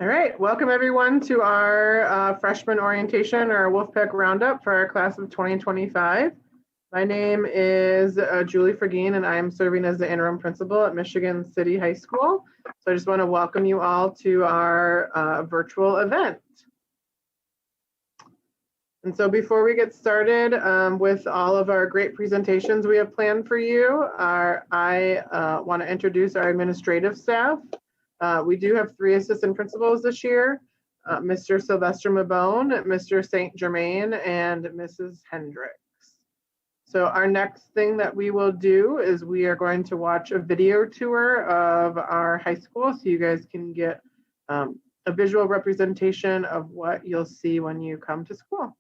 All right, welcome everyone to our freshman orientation or Wolfpack Roundup for our class of 2025. My name is Julie Fergine and I am serving as the interim principal at Michigan City High School. So I just want to welcome you all to our virtual event. And so before we get started with all of our great presentations we have planned for you, I want to introduce our administrative staff. We do have 3 assistant principals this year, Mr. Sylvester Mabone, Mr. St. Germain, and Mrs. Hendricks. So our next thing that we will do is we are going to watch a video tour of our high school so you guys can get a visual representation of what you'll see when you come to school.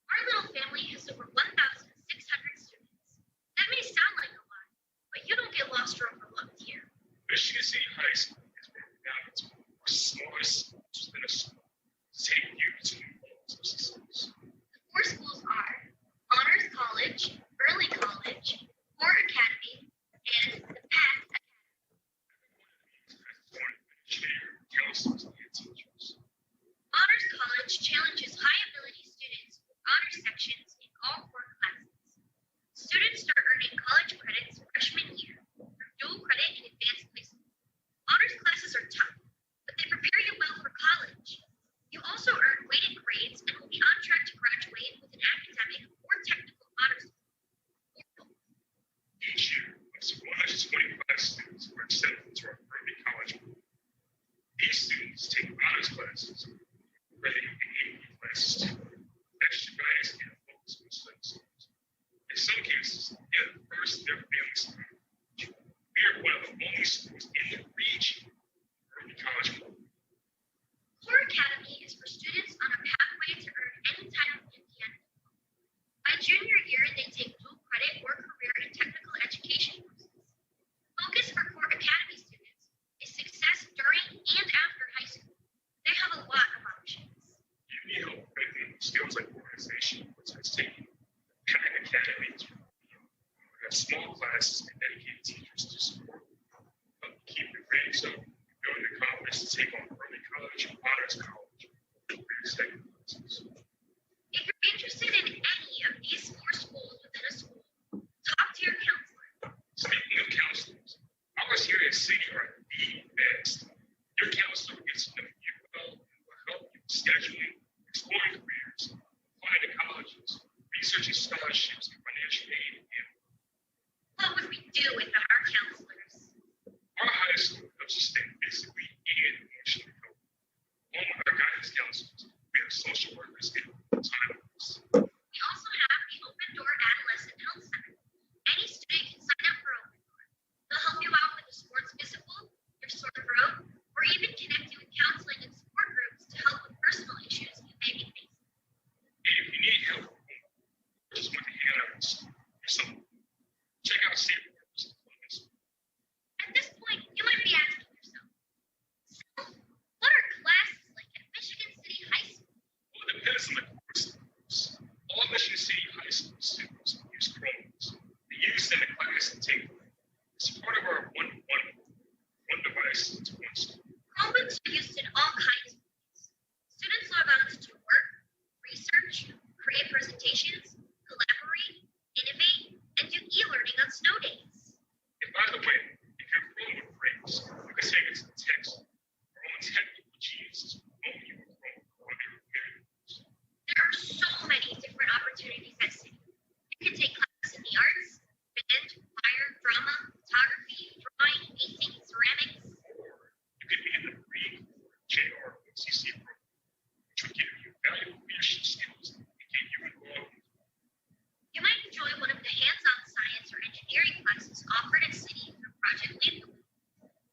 Our little family has over 1,600 students. That may sound like a lot, but you don't get lost or overlooked here. Michigan City High School is broken down into our smallest schools within a school to take you to new levels of success. The 4 schools are Honors College, Early College, Laporte Academy, and the Path Academy. Counselors and teachers. Honors College challenges high-ability students with honor sections in all 4 classes. Students start earning college credits freshman year through dual credit and advanced placement. Honors classes are tough, but they prepare you well for college. You also earn weighted grades and will be on track to graduate with an academic or technical honors. Each year, up to 125 students are accepted to our early college program. These students take honors classes, credit and AP classes too, extra guidance and focus on studies. In some cases, they are the first in their families to college. We are one of the only schools in the region early college program. Laporte Academy is for students on a pathway to earn any type of MDN. By junior year, they take dual credit or career and technical education courses. Focus for Laporte Academy students is success during and after high school. They have a lot of options. You need help with skills like organization, which is taking Path Academy. We have small classes and dedicated teachers to support help keep your grades up, building the confidence to take on early college, honors college, career second classes. If you're interested in any of these 4 schools within a school, talk to your counselor. Speaking of counselors, ours here at City are the best. Your counselor gets to know you well and will help you with scheduling, exploring careers, applying to colleges, researching scholarships and financial aid, and What would we do without our counselors? our high school helps you stay physically and emotionally healthy. Along with our guidance counselors, we have social workers and time workers. We also have the Open Door Adolescent Health Center. Any student can sign up for Open Door. They'll help you out with a sports physical, your sore throat, or even connect you with counseling and support groups to help with personal issues you may be facing. And if you need help or just want to hang out at school or something, check out Safe Workers Employment School. At this point, you might be asking yourself, so what are classes like at Michigan City High School? Well, it depends on the course. All Michigan City High School students use Chromebooks. They use them in class and take them. It's part of our one device to one school. Chromebooks are used in all kinds of ways. Students log on to do work, research, create presentations, collaborate, innovate, and do e-learning on snow days. And by the way, if your Chromebook breaks, you can take it to the text. Our own technical geniuses will loan you a Chromebook on your computers. There are so many different opportunities at City. You can take classes in the arts, band, choir, drama, magically.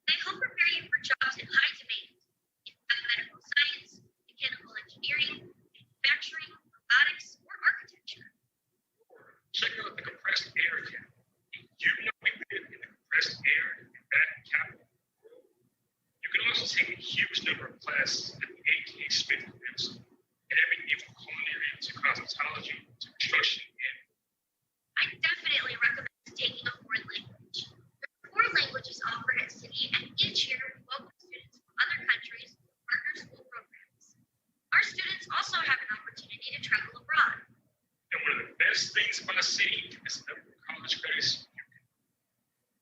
They help prepare you for jobs in high demand in biomedical science, mechanical engineering, manufacturing, robotics, or architecture. Check out the compressed air cap. You know we live in the compressed air and that capital world. You can also take a huge number of classes at the A.K. Smith Campus, and everything from culinary to cosmetology to construction and I definitely recommend taking a foreign language. There are 4 languages offered at City, and each year we welcome students from other countries with partner school programs. Our students also have an opportunity to travel abroad. And one of the best things about City is the number of college credits you can.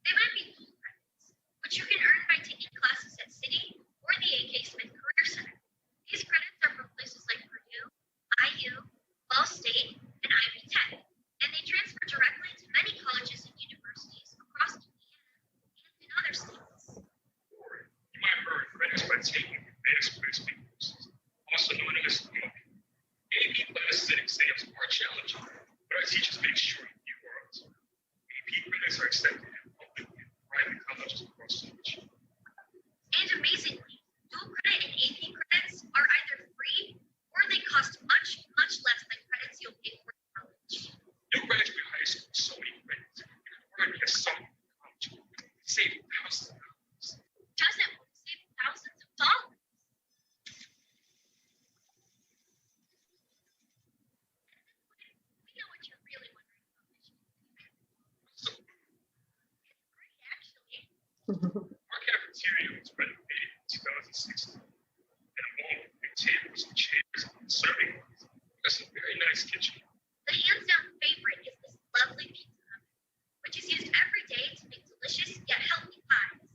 They might be full credits, which you can earn by taking classes at City or the A.K. Smith Career Center. These credits are from places like Purdue, IU, Ball State, and Ivy Tech, and they transfer directly to many colleges and universities across Indiana and in other states. Or you might earn credits by taking advanced placement courses, also known as AP. AP classes and exams are challenging, but our teachers make sure you are up to it. AP credits are accepted in public and private colleges across the nation. And amazingly, dual credit and AP credits are either free or they cost much, much less than credits you'll pay for in college. You'll graduate high school with so many credits. You can already get some college. Save thousands of dollars. Doesn't save thousands of dollars. We know what you're really wondering about Michigan. So It's great, actually. our cafeteria was renovated in 2016. And along with big tables and chairs and serving lines, there's a very nice kitchen. The hands-down favorite is this lovely pizza oven, which is used every day to make delicious yet healthy pies.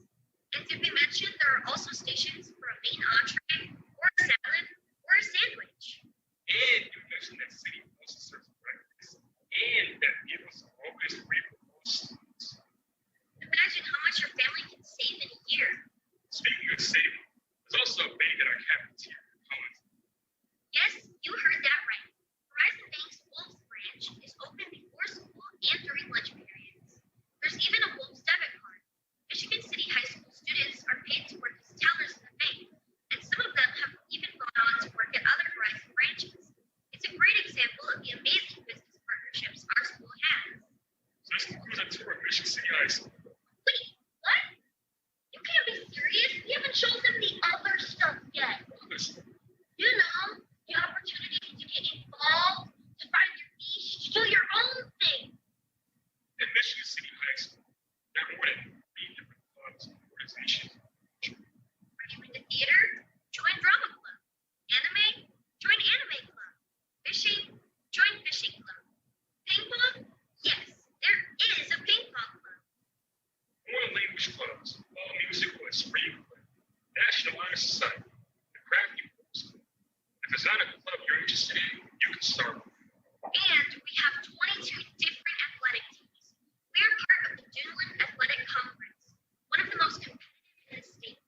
And did we mention there are also stations for a main entree, or a salad, or a sandwich? And you mentioned that City also serves breakfast. And that meals are always free for most students. Imagine how much your family can save in a year. Speaking of saving, there's also a bank at our cafeteria in Collins. Yes, you heard that right. Horizon Bank's Wolves branch is open before school and during lunch periods. There's even a Wolves debit card. Michigan City High School students are paid to work as tellers in the bank, and some of them have even gone on to work at other Horizon branches. It's a great example of the amazing business partnerships our school has. So this concludes our tour of Michigan City High School. Wait, what? You can't be serious. We haven't shown them the other stuff yet. Listen, You know, the opportunity to get involved, to find your niche, to do your own thing. at Michigan City High School, there are more than 3 different clubs and organizations. Are you into theater? Join drama club. Anime? Join anime club. Fishing? Join fishing club. Ping pong? Yes, there is a ping pong club. Foreign language clubs, all musical and screen club, National Honor Society, the Crafty Books Club. If it's not a club you're interested in, you can start one. And we have 22 different athletic teams. We are part of the Duneland Athletic Conference, one of the most competitive in the state.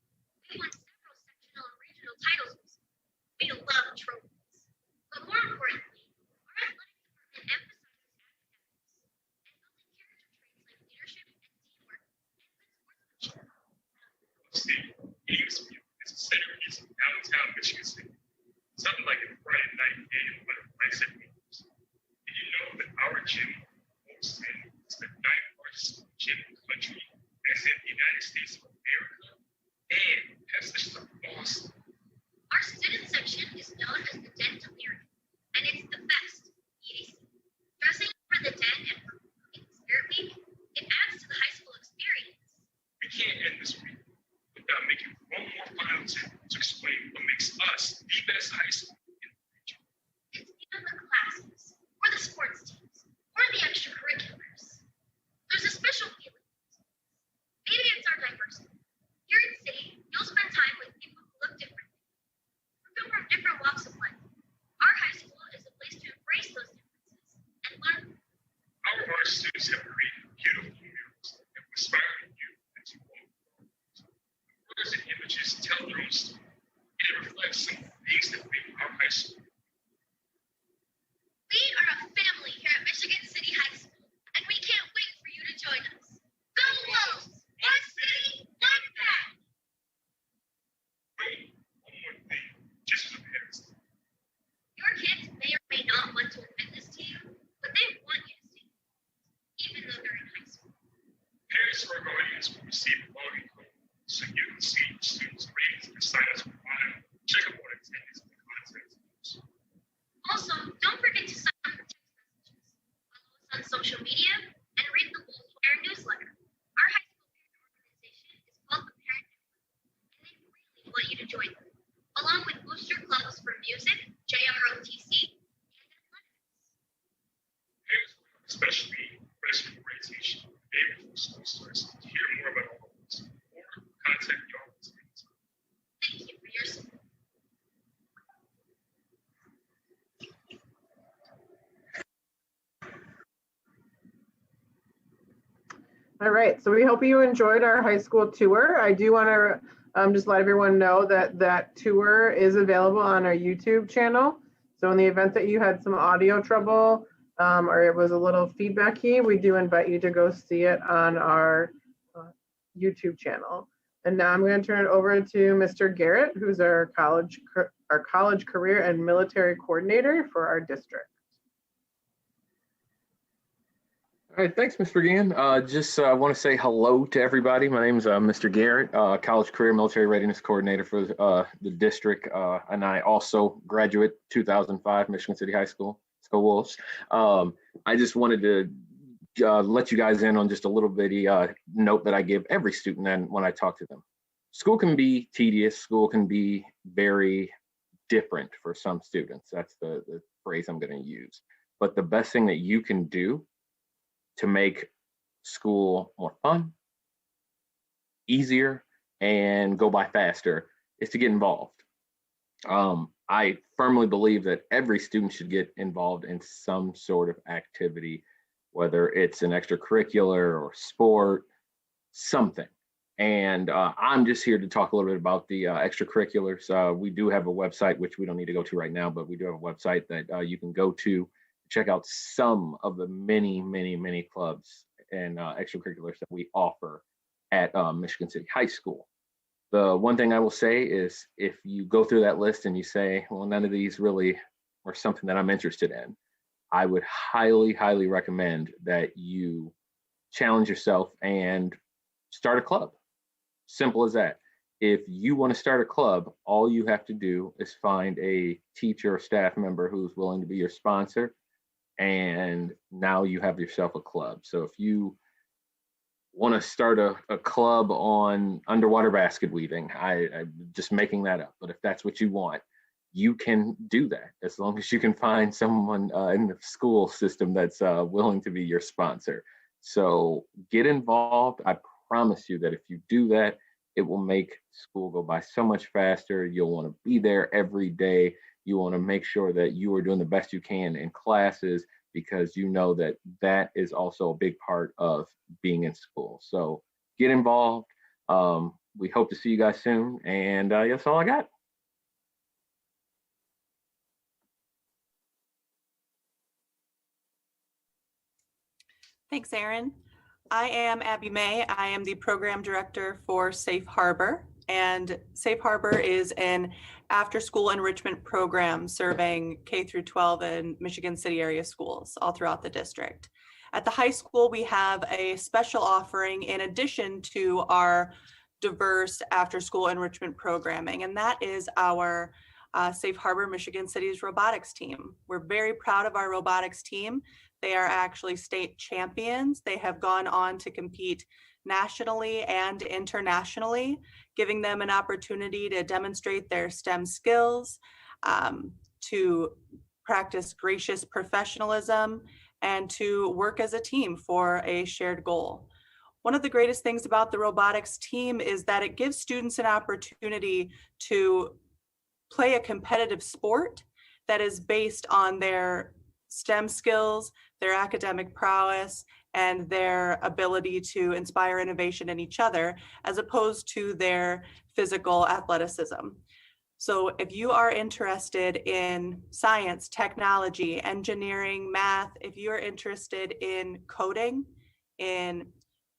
We won several sectional and regional titles recently. We love trophies. But more importantly, our athletic department emphasizes academics and building character traits like leadership and teamwork and good sportsmanship. State, Eaglesview is a centerpiece of downtown Michigan City. Something like a Friday night game when the lights at games. Did you know that our gym, Olsen, is the 9th largest gym in the country, as in the United States of America, and has such a Boston? Our student section is known as the Den Delirium, and it's the best EAC. Dressing for the Den and promoting Spirit Week, it adds to the high school experience. We can't end this week without making one more final attempt to explain what makes us the best high school in the region. It's either the classes, or the sports teams, or the extracurriculars. There's a special feeling. Maybe it's our diversity. Here at City, you'll spend time with people who look different, who come from different walks of life. Our high school is a place to embrace those differences and learn. Our art students have created beautiful murals that will inspire you as you walk forward. The words and images tell their own story, and it reflects some of the things that make our to see students' grades and sign-ups for Roundup. Check out what attendance and content is. Also, don't forget to sign up for text messages, follow us on social media, and read the Wolf Air newsletter. Our high school parent organization is called the Parent Network, and they really want you to join them, along with booster clubs for music, JROTC, and athletics. Parents will have a special meeting, freshman orientation, the day before school starts to hear more about all of this, or contact the office anytime. Thank you for your support. All right, so we hope you enjoyed our high school tour. I do want to just let everyone know that that tour is available on our YouTube channel. So in the event that you had some audio trouble or it was a little feedbacky, we do invite you to go see it on our YouTube channel. And now I'm going to turn it over to Mr. Garrett, who's our college career and military coordinator for our district. All right, thanks, Mr. Gann. Just want to say hello to everybody. My name is Mr. Garrett, College Career Military Readiness Coordinator for the district, and I also graduate 2005 Michigan City High School. Let's go Wolves. I just wanted to let you guys in on just a little bitty note that I give every student and when I talk to them. School can be tedious. School can be very different for some students. That's the phrase I'm going to use. But the best thing that you can do to make school more fun, easier, and go by faster is to get involved. I firmly believe that every student should get involved in some sort of activity, whether it's an extracurricular or sport, something. And I'm just here to talk a little bit about the extracurriculars. We do have a website, which we don't need to go to right now, but we do have a website that you can go to check out some of the many clubs and extracurriculars that we offer at Michigan City High School. The one thing I will say is if you go through that list and you say, well, none of these really are something that I'm interested in, I would highly recommend that you challenge yourself and start a club. Simple as that. If you want to start a club, all you have to do is find a teacher or staff member who's willing to be your sponsor, and now you have yourself a club. So if you want to start a club on underwater basket weaving, I'm just making that up, but if that's what you want, you can do that as long as you can find someone in the school system that's willing to be your sponsor. So get involved. I promise you that if you do that, it will make school go by so much faster. You'll want to be there every day. You want to make sure that you are doing the best you can in classes, because you know that that is also a big part of being in school. So get involved. We hope to see you guys soon. And that's all I got. Thanks, Aaron. I am Abby May. I am the program director for Safe Harbor. And Safe Harbor is an after-school enrichment program serving K through 12 in Michigan City area schools all throughout the district. At the high school, we have a special offering in addition to our diverse after-school enrichment programming, and that is our Safe Harbor Michigan City's robotics team. We're very proud of our robotics team. They are actually state champions. They have gone on to compete nationally and internationally, giving them an opportunity to demonstrate their STEM skills, to practice gracious professionalism, and to work as a team for a shared goal. One of the greatest things about the robotics team is that it gives students an opportunity to play a competitive sport that is based on their STEM skills, their academic prowess, and their ability to inspire innovation in each other, as opposed to their physical athleticism. So if you are interested in science, technology, engineering, math, if you're interested in coding, in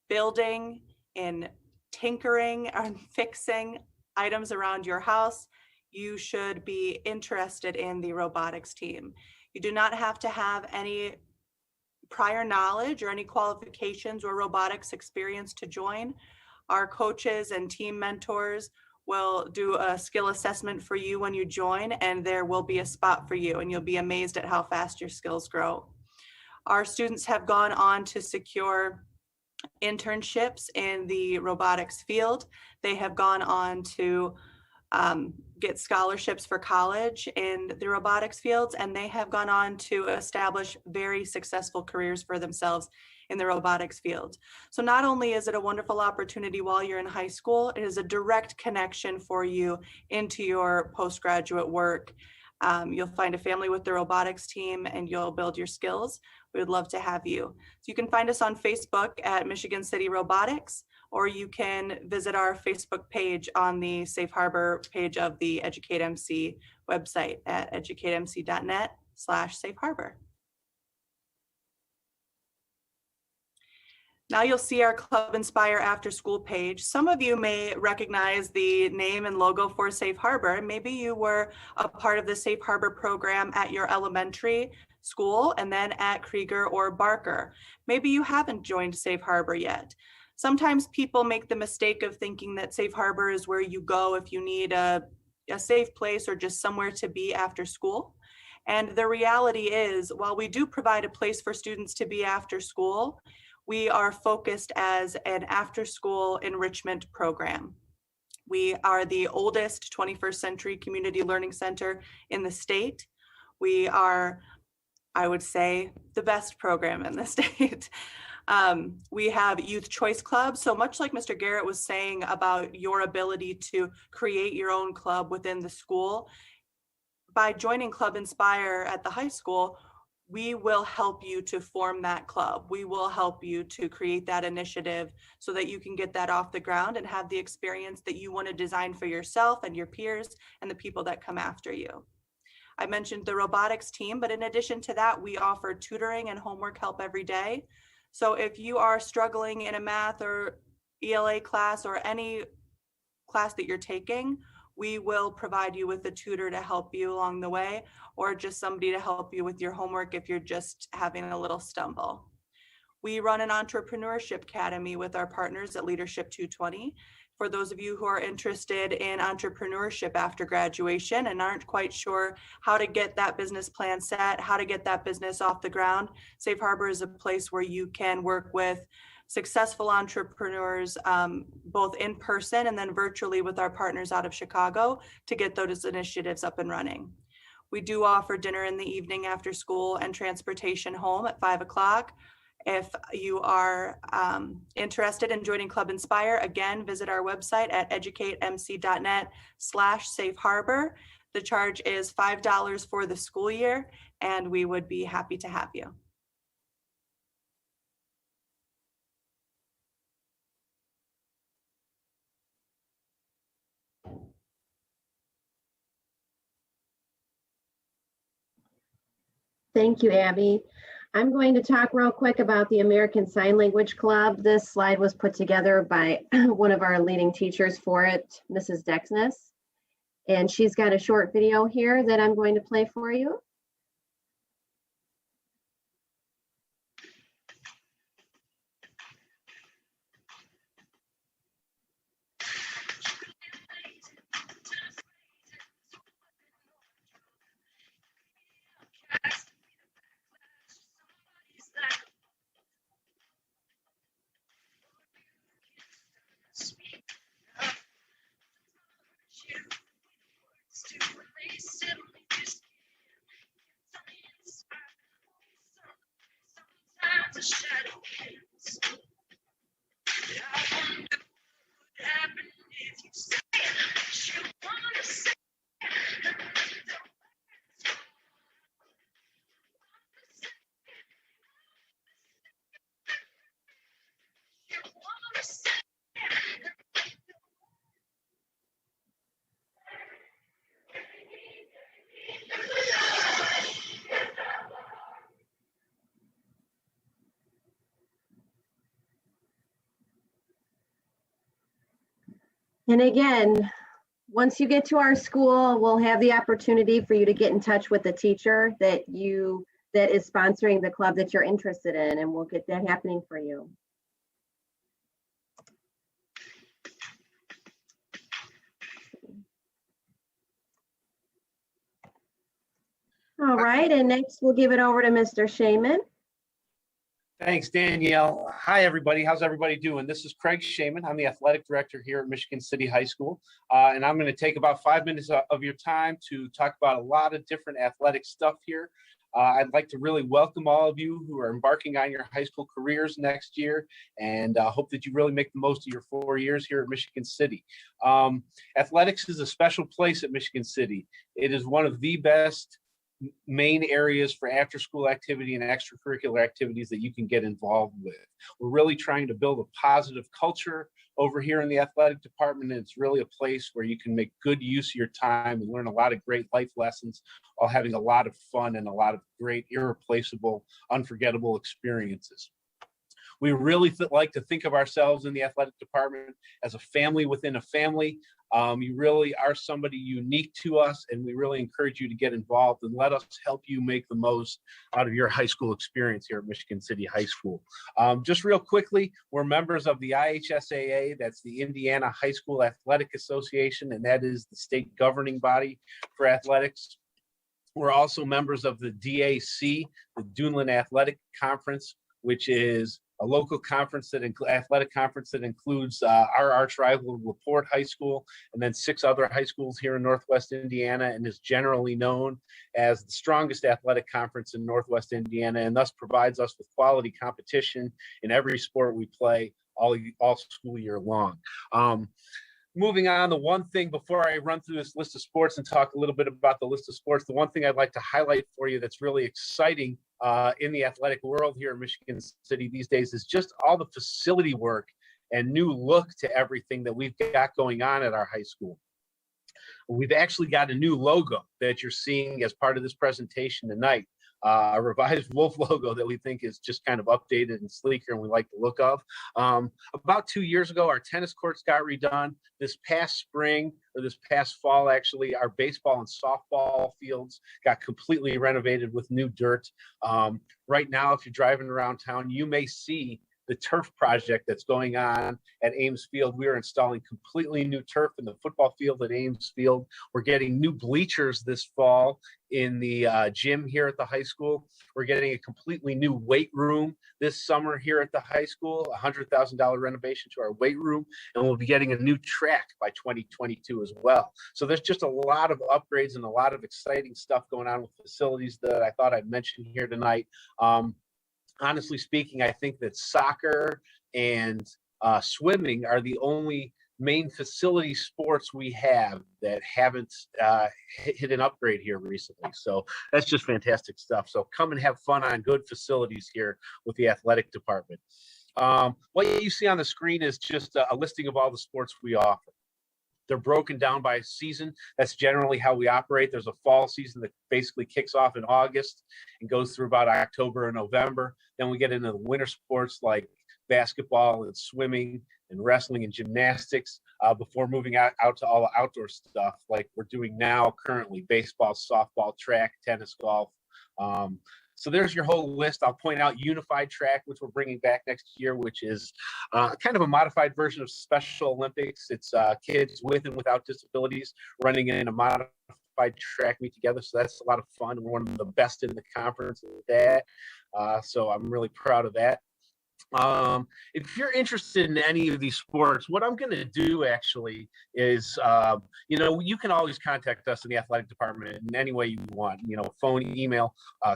building, in tinkering and fixing items around your house, you should be interested in the robotics team. You do not have to have any prior knowledge or any qualifications or robotics experience to join. Our coaches and team mentors will do a skill assessment for you when you join, and there will be a spot for you, and you'll be amazed at how fast your skills grow. Our students have gone on to secure internships in the robotics field. They have gone on to get scholarships for college in the robotics fields, and they have gone on to establish very successful careers for themselves in the robotics field. So not only is it a wonderful opportunity while you're in high school, it is a direct connection for you into your postgraduate work. You'll find a family with the robotics team and you'll build your skills. We would love to have you. So you can find us on Facebook at Michigan City Robotics, or you can visit our Facebook page on the Safe Harbor page of the Educate MC website at educatemc.net/Safe Harbor. Now you'll see our Club Inspire after school page. Some of you may recognize the name and logo for Safe Harbor. Maybe you were a part of the Safe Harbor program at your elementary school and then at Krieger or Barker. Maybe you haven't joined Safe Harbor yet. Sometimes people make the mistake of thinking that Safe Harbor is where you go if you need a safe place or just somewhere to be after school. And the reality is, while we do provide a place for students to be after school, we are focused as an after-school enrichment program. We are the oldest 21st century community learning center in the state. We are, I would say, the best program in the state. We have youth choice clubs. So much like Mr. Garrett was saying about your ability to create your own club within the school, by joining Club Inspire at the high school, we will help you to form that club. We will help you to create that initiative so that you can get that off the ground and have the experience that you want to design for yourself and your peers and the people that come after you. I mentioned the robotics team, but in addition to that, we offer tutoring and homework help every day. So if you are struggling in a math or ELA class or any class that you're taking, we will provide you with a tutor to help you along the way, or just somebody to help you with your homework if you're just having a little stumble. We run an entrepreneurship academy with our partners at Leadership 220. For those of you who are interested in entrepreneurship after graduation and aren't quite sure how to get that business plan set, how to get that business off the ground, Safe Harbor is a place where you can work with successful entrepreneurs, both in person and then virtually with our partners out of Chicago to get those initiatives up and running. We do offer dinner in the evening after school and transportation home at 5 o'clock. If you are interested in joining Club Inspire, again, visit our website at educatemc.net/Safe Harbor. The charge is $5 for the school year, and we would be happy to have you. Thank you, Abby. I'm going to talk real quick about the American Sign Language Club. This slide was put together by one of our leading teachers for it, Mrs. Dexness. And she's got a short video here that I'm going to play for you. And again, once you get to our school, we'll have the opportunity for you to get in touch with the teacher that is sponsoring the club that you're interested in, and we'll get that happening for you. right, and next we'll give it over to Mr. Shaman. Thanks, Danielle. Hi, everybody. How's everybody doing? This is Craig Shaman. I'm the athletic director here at Michigan City High School. And I'm going to take about 5 minutes of your time to talk about a lot of different athletic stuff here. I'd like to really welcome all of you who are embarking on your high school careers next year, and hope that you really make the most of your 4 years here at Michigan City. Athletics is a special place at Michigan City. It is one of the best main areas for after school activity and extracurricular activities that you can get involved with. We're really trying to build a positive culture over here in the athletic department, and it's really a place where you can make good use of your time and learn a lot of great life lessons while having a lot of fun and a lot of great, irreplaceable, unforgettable experiences. We really like to think of ourselves in the athletic department as a family within a family. You really are somebody unique to us, and we really encourage you to get involved and let us help you make the most out of your high school experience here at Michigan City High School. Just real quickly, we're members of the IHSAA, that's the Indiana High School Athletic Association, and that is the state governing body for athletics. We're also members of the DAC, the Duneland Athletic Conference, which is a local conference athletic conference that includes our arch rival Laporte High School and then 6 other high schools here in Northwest Indiana, and is generally known as the strongest athletic conference in Northwest Indiana, and thus provides us with quality competition in every sport we play all school year long. Moving on, the one thing before I run through this list of sports and talk a little bit about the list of sports, the one thing I'd like to highlight for you that's really exciting in the athletic world here in Michigan City these days is just all the facility work and new look to everything that we've got going on at our high school. We've actually got a new logo that you're seeing as part of this presentation tonight. A revised wolf logo that we think is just kind of updated and sleeker, and we like the look of. About 2 years ago, our tennis courts got redone. This past spring, or this past fall, actually, our baseball and softball fields got completely renovated with new dirt. Right now, if you're driving around town, you may see the turf project that's going on at Ames Field. We are installing completely new turf in the football field at Ames Field. We're getting new bleachers this fall in the gym here at the high school. We're getting a completely new weight room this summer here at the high school, a $100,000 renovation to our weight room, and we'll be getting a new track by 2022 as well. So there's just a lot of upgrades and a lot of exciting stuff going on with facilities that I thought I'd mention here tonight. Honestly speaking, I think that soccer and swimming are the only main facility sports we have that haven't hit an upgrade here recently. So that's just fantastic stuff. So come and have fun on good facilities here with the athletic department. What you see on the screen is just a listing of all the sports we offer. They're broken down by season. That's generally how we operate. There's a fall season that basically kicks off in August and goes through about October and November. Then we get into the winter sports like basketball and swimming and wrestling and gymnastics before moving out to all the outdoor stuff like we're doing now currently: baseball, softball, track, tennis, golf. So there's your whole list. I'll point out unified track, which we're bringing back next year, which is kind of a modified version of Special Olympics. It's kids with and without disabilities running in a modified track meet together. So that's a lot of fun. We're one of the best in the conference at that. So I'm really proud of that. If you're interested in any of these sports, what I'm going to do actually is, you can always contact us in the athletic department in any way you want, phone, email,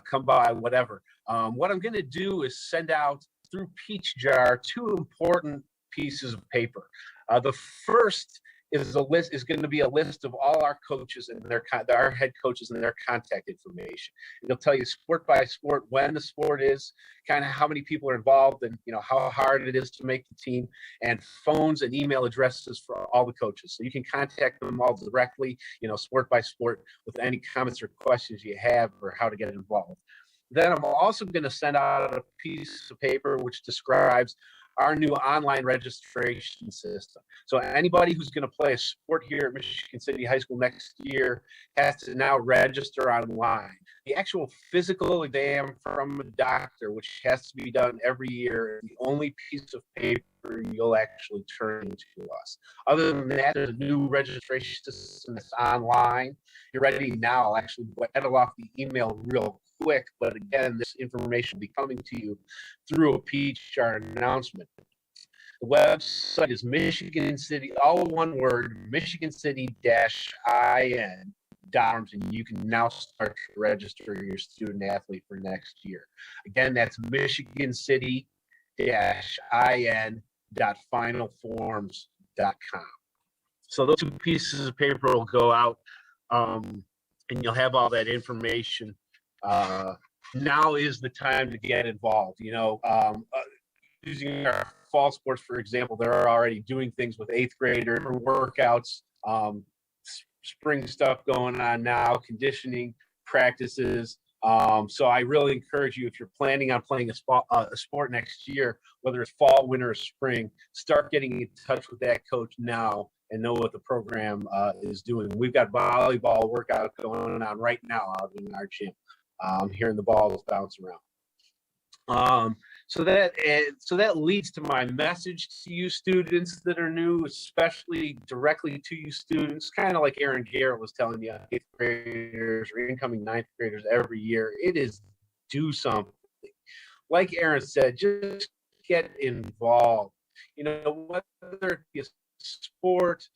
come by, whatever. What I'm going to do is send out through Peach Jar 2 important pieces of paper. The first is going to be a list of all our coaches and our head coaches and their contact information. It'll tell you sport by sport when the sport is, kind of how many people are involved, and how hard it is to make the team, and phones and email addresses for all the coaches. So you can contact them all directly, sport by sport, with any comments or questions you have or how to get involved. Then I'm also going to send out a piece of paper which describes our new online registration system. So anybody who's going to play a sport here at Michigan City High School next year has to now register online. The actual physical exam from a doctor, which has to be done every year, is the only piece of paper you'll actually turn to us. Other than that, there's a new registration system that's online. You're ready now. I'll actually rattle off the email real quick, but again, this information will be coming to you through a PR announcement. The website is Michigan City, all one word, michigancity-in.org, and you can now start to register your student athlete for next year. Again, that's michigancity-in.finalforms.com. So those two pieces of paper will go out, and you'll have all that information. Now is the time to get involved. Using our fall sports, for example, they're already doing things with 8th graders, workouts, spring stuff going on now, conditioning practices. So I really encourage you, if you're planning on playing a sport next year, whether it's fall, winter, or spring, start getting in touch with that coach now and know what the program is doing. We've got volleyball workout going on right now out in our gym. Hearing the balls bounce around. So that leads to my message to you students that are new, especially directly to you students, kind of like Aaron Garrett was telling you, 8th graders or incoming 9th graders every year. It is do something. Like Aaron said, just get involved. Whether it be a sport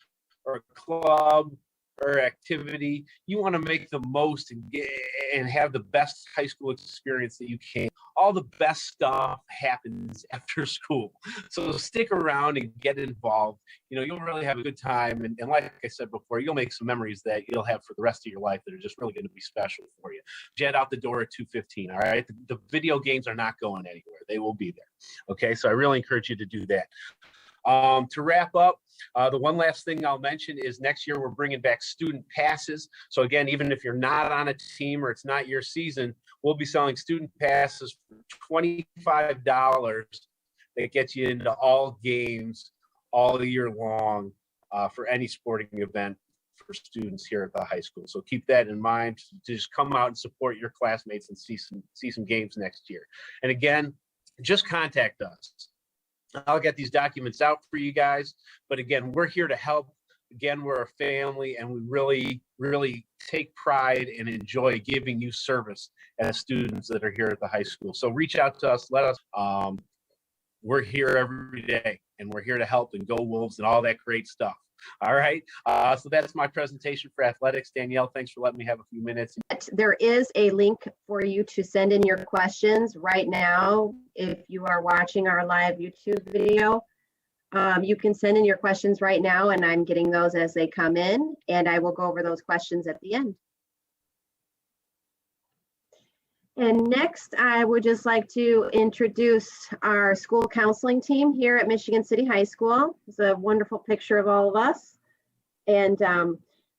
or a club or activity, you want to make the most and have the best high school experience that you can. All the best stuff happens after school. So stick around and get involved. You'll really have a good time. And like I said before, you'll make some memories that you'll have for the rest of your life that are just really going to be special for you. Jet out the door at 2:15, all right? The video games are not going anywhere. They will be there. Okay, so I really encourage you to do that. To wrap up, the one last thing I'll mention is next year we're bringing back student passes. So again, even if you're not on a team or it's not your season, we'll be selling student passes for $25 that gets you into all games all year long for any sporting event for students here at the high school. So keep that in mind to just come out and support your classmates and see some games next year. And again, just contact us. I'll get these documents out for you guys. But again, we're here to help. Again, we're a family, and we really, really take pride and enjoy giving you service as students that are here at the high school. So reach out to us. Let us. We're here every day, and we're here to help and go Wolves and all that great stuff. All right. So that's my presentation for athletics. Danielle, thanks for letting me have a few minutes. There is a link for you to send in your questions right now. If you are watching our live YouTube video, you can send in your questions right now, and I'm getting those as they come in, and I will go over those questions at the end. And next, I would just like to introduce our school counseling team here at Michigan City High School. It's a wonderful picture of all of us. And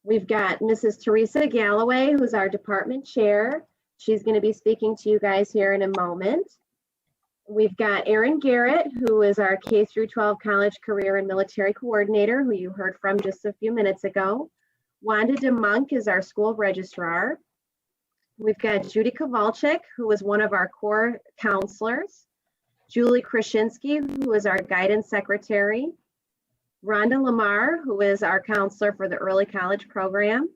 we've got Mrs. Teresa Galloway, who's our department chair. She's going to be speaking to you guys here in a moment. We've got Aaron Garrett, who is our K-12 college career and military coordinator, who you heard from just a few minutes ago. Wanda DeMonk is our school registrar. We've got Judy Kowalczyk, who is one of our core counselors. Julie Krasinski, who is our guidance secretary. Rhonda Lamar, who is our counselor for the early college program.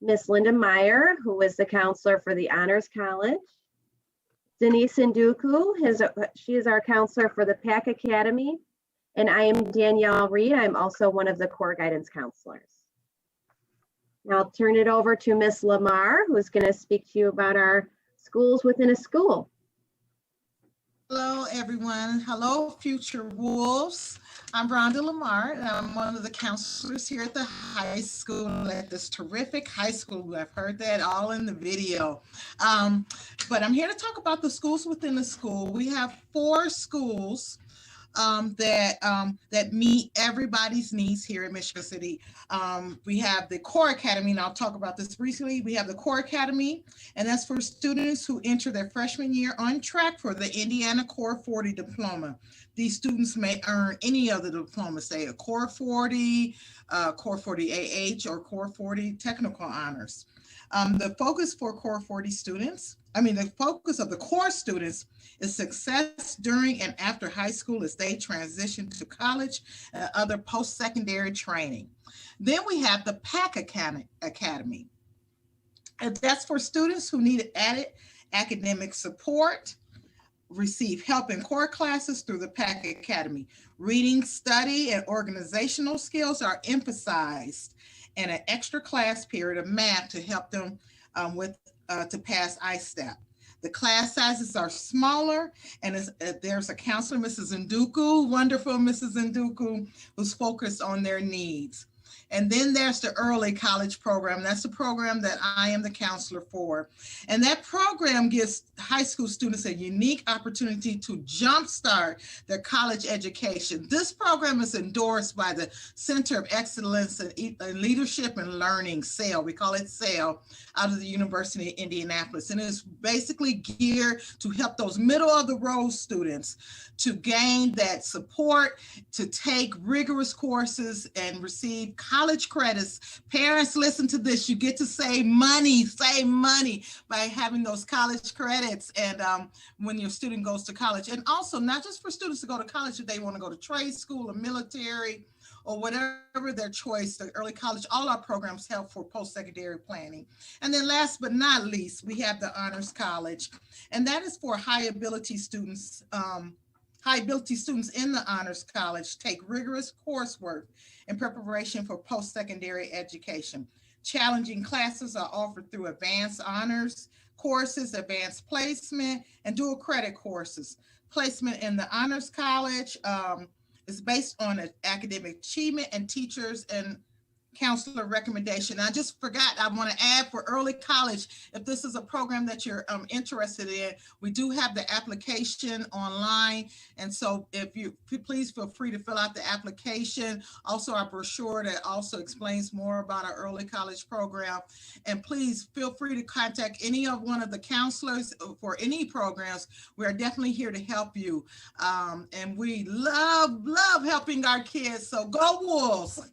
Miss Linda Meyer, who is the counselor for the Honors College. Denise Nduku, she is our counselor for the PAC Academy. And I am Danielle Reed. I'm also one of the core guidance counselors. Now I'll turn it over to Miss Lamar, who's going to speak to you about our schools within a school. Hello, everyone. Hello, future Wolves. I'm Rhonda Lamar, and I'm one of the counselors here at the high school, at this terrific high school. I've heard that all in the video. But I'm here to talk about the schools within the school. We have 4 schools that meet everybody's needs here in Michigan City. We have the Core Academy, and I'll talk about this briefly. We have the Core Academy, and that's for students who enter their freshman year on track for the Indiana Core 40 diploma. these students may earn any of the diplomas, say a Core 40, Core 40 AH, or Core 40 Technical Honors. The focus for Core 40 students, the focus of the core students is success during and after high school as they transition to college and other post-secondary training. Then we have the PAC Academy. And that's for students who need added academic support, receive help in core classes through the PAC Academy. Reading, study, and organizational skills are emphasized in an extra class period of math to help them to pass ISTEP. The class sizes are smaller, and there's a counselor, Mrs. Nduku, wonderful Mrs. Nduku, who's focused on their needs. And then there's the early college program. That's the program that I am the counselor for. And that program gives high school students a unique opportunity to jumpstart their college education. This program is endorsed by the Center of Excellence in Leadership and Learning, SAIL. We call it SAIL, out of the University of Indianapolis. And it's basically geared to help those middle of the road students to gain that support, to take rigorous courses and receive college credits. Parents, listen to this. You get to save money by having those college credits and when your student goes to college. And also not just for students to go to college, if they want to go to trade school or military or whatever their choice, the early college, all our programs help for post-secondary planning. And then last but not least, we have the Honors College, and that is for high ability students. High ability students in the Honors College take rigorous coursework in preparation for post-secondary education. Challenging classes are offered through advanced honors courses, advanced placement, and dual credit courses. Placement in the Honors College is based on academic achievement and teachers and counselor recommendation. I just forgot, I want to add for early college, if this is a program that you're interested in, we do have the application online. And so if you please feel free to fill out the application. Also our brochure that also explains more about our early college program. And please feel free to contact any of one of the counselors for any programs. We are definitely here to help you. And we love helping our kids. So go Wolves.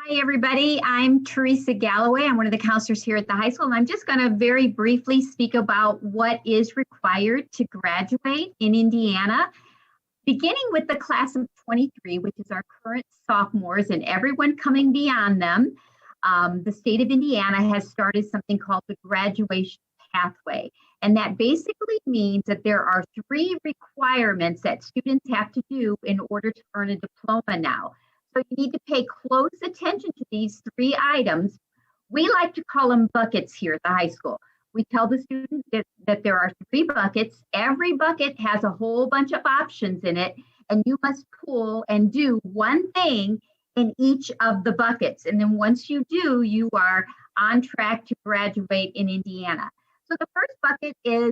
Hi, everybody. I'm Teresa Galloway. I'm one of the counselors here at the high school, and I'm just going to very briefly speak about what is required to graduate in Indiana, beginning with the class of 23, which is our current sophomores and everyone coming beyond them. The state of Indiana has started something called the graduation pathway, and that basically means that there are 3 requirements that students have to do in order to earn a diploma now. So you need to pay close attention to these 3 items. We like to call them buckets here at the high school. We tell the students that there are 3 buckets. Every bucket has a whole bunch of options in it, and you must pull and do one thing in each of the buckets. And then once you do, you are on track to graduate in Indiana. So the first bucket is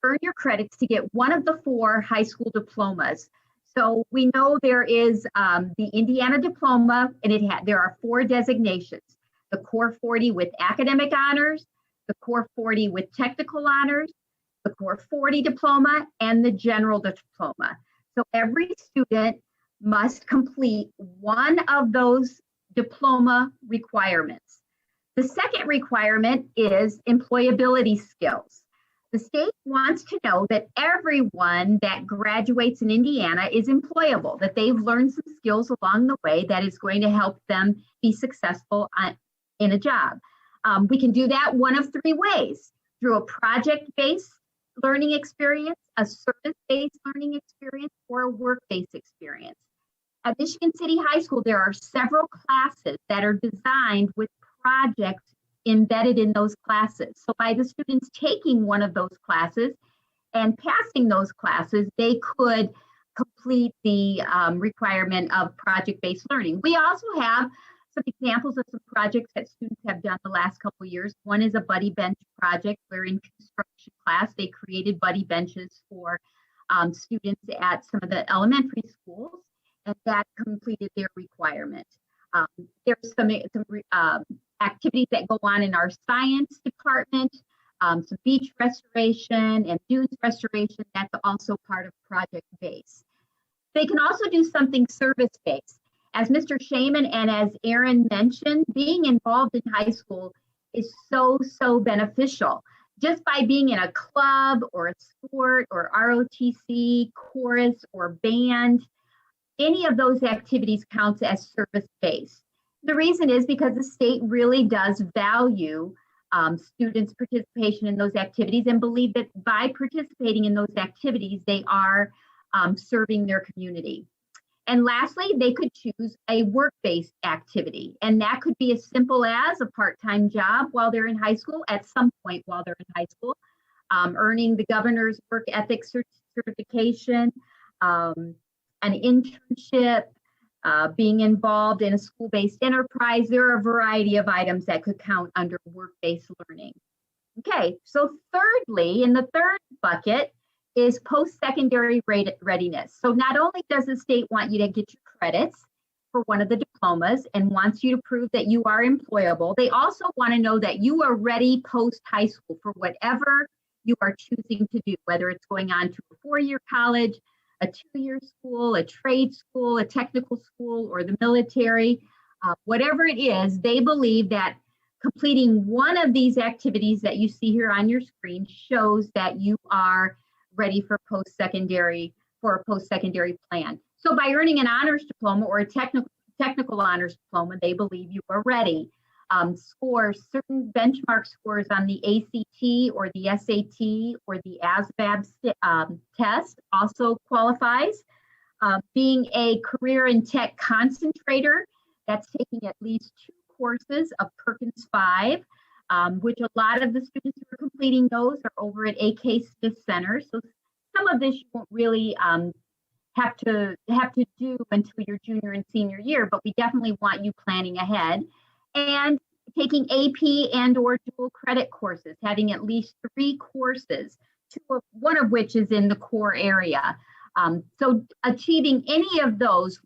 earn your credits to get one of the 4 high school diplomas. So we know there is the Indiana diploma, and there are 4 designations: the Core 40 with academic honors, the Core 40 with technical honors, the Core 40 diploma, and the general diploma. So every student must complete one of those diploma requirements. The second requirement is employability skills. The state wants to know that everyone that graduates in Indiana is employable, that they've learned some skills along the way that is going to help them be successful in a job. We can do that one of 3 ways: through a project-based learning experience, a service-based learning experience, or a work-based experience. At Michigan City High School, there are several classes that are designed with projects embedded in those classes. So by the students taking one of those classes and passing those classes, they could complete the requirement of project-based learning. We also have some examples of some projects that students have done the last couple of years. One is a buddy bench project where in construction class, they created buddy benches for students at some of the elementary schools, and that completed their requirement. There's some activities that go on in our science department, some beach restoration and dunes restoration. That's also part of project base. They can also do something service-based. As Mr. Shaman and as Aaron mentioned, being involved in high school is so beneficial. Just by being in a club or a sport or ROTC, chorus or band, any of those activities counts as service-based. The reason is because the state really does value students' participation in those activities and believe that by participating in those activities, they are serving their community. And lastly, they could choose a work-based activity. And that could be as simple as a part-time job while they're in high school, at some point while they're in high school, earning the governor's work ethics certification, an internship, being involved in a school-based enterprise. There are a variety of items that could count under work-based learning. Okay, so thirdly, in the third bucket, is post-secondary readiness. So not only does the state want you to get your credits for one of the diplomas and wants you to prove that you are employable, they also want to know that you are ready post-high school for whatever you are choosing to do, whether it's going on to a four-year college, a two-year school, a trade school, a technical school, or the military, whatever it is. They believe that completing one of these activities that you see here on your screen shows that you are ready for a post-secondary plan. So by earning an honors diploma or a technical honors diploma, they believe you are ready. Certain benchmark scores on the ACT or the SAT or the ASVAB test also qualifies. Being a career and tech concentrator, that's taking at least 2 courses of Perkins 5, which a lot of the students who are completing those are over at AK Smith Center. So some of this you won't really have to do until your junior and senior year, but we definitely want you planning ahead. And taking AP and or dual credit courses, having at least 3 courses, one of which is in the core area. So achieving any of those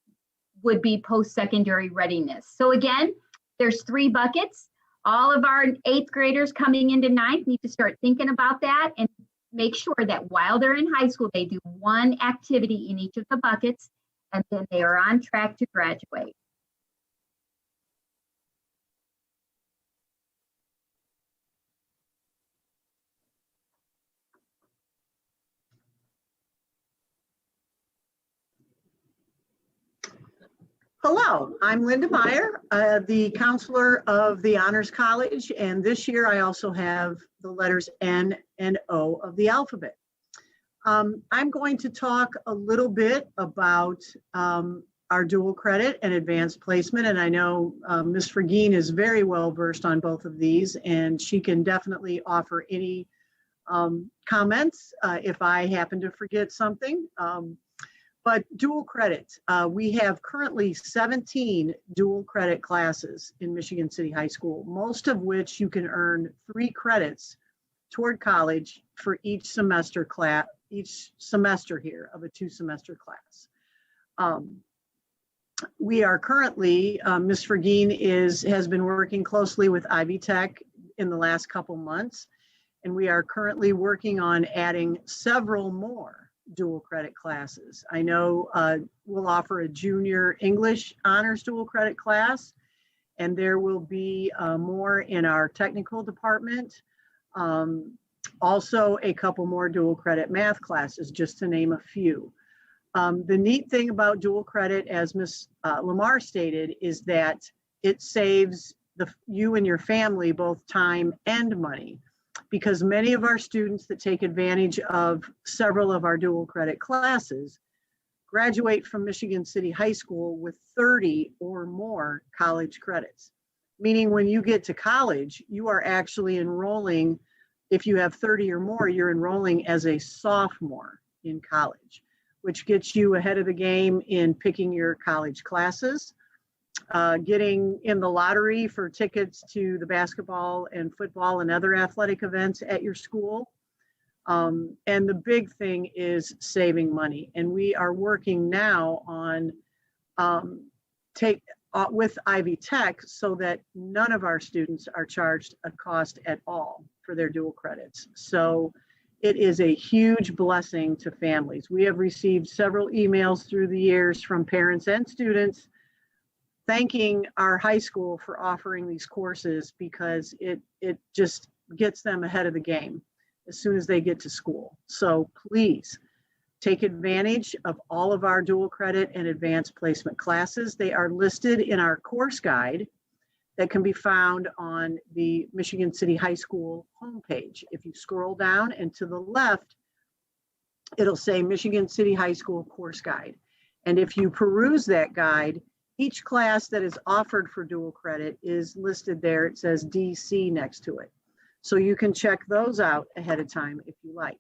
would be post-secondary readiness. So again, there's 3 buckets. All of our 8th graders coming into 9th need to start thinking about that and make sure that while they're in high school, they do one activity in each of the buckets, and then they are on track to graduate. Hello, I'm Linda Meyer, the counselor of the Honors College, and this year I also have the letters N and O of the alphabet. I'm going to talk a little bit about our dual credit and advanced placement, and I know Ms. Fergine is very well versed on both of these, and she can definitely offer any comments if I happen to forget something. But dual credit, we have currently 17 dual credit classes in Michigan City High School, most of which you can earn 3 credits toward college for each semester here of a 2-semester class. We are currently, Ms. Fergine has been working closely with Ivy Tech in the last couple months, and we are currently working on adding several more dual credit classes. I know we'll offer a junior English honors dual credit class, and there will be more in our technical department. Also a couple more dual credit math classes, just to name a few. The neat thing about dual credit, as Ms. Lamar stated, is that it saves you and your family both time and money, because many of our students that take advantage of several of our dual credit classes graduate from Michigan City High School with 30 or more college credits. Meaning when you get to college, you are actually enrolling, if you have 30 or more, you're enrolling as a sophomore in college, which gets you ahead of the game in picking your college classes, getting in the lottery for tickets to the basketball and football and other athletic events at your school. And the big thing is saving money. And we are working now on with Ivy Tech so that none of our students are charged a cost at all for their dual credits. So it is a huge blessing to families. We have received several emails through the years from parents and students thanking our high school for offering these courses because it just gets them ahead of the game as soon as they get to school. So please take advantage of all of our dual credit and advanced placement classes. They are listed in our course guide that can be found on the Michigan City High School homepage. If you scroll down and to the left, it'll say Michigan City High School course guide. And if you peruse that guide, each class that is offered for dual credit is listed there. It says DC next to it. So you can check those out ahead of time if you like.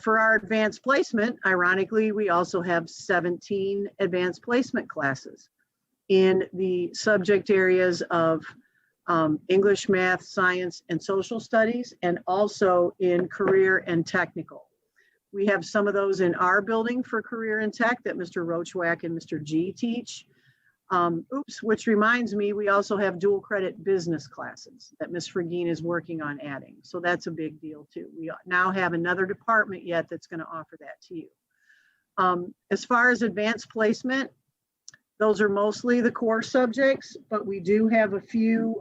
For our advanced placement, ironically, we also have 17 advanced placement classes in the subject areas of English, math, science, and social studies, and also in career and technical. We have some of those in our building for career and tech that Mr. Rotc and Mr. G teach. Which reminds me, we also have dual credit business classes that Ms. Fergine is working on adding. So that's a big deal too. We now have another department yet that's going to offer that to you. As far as advanced placement, those are mostly the core subjects, but we do have a few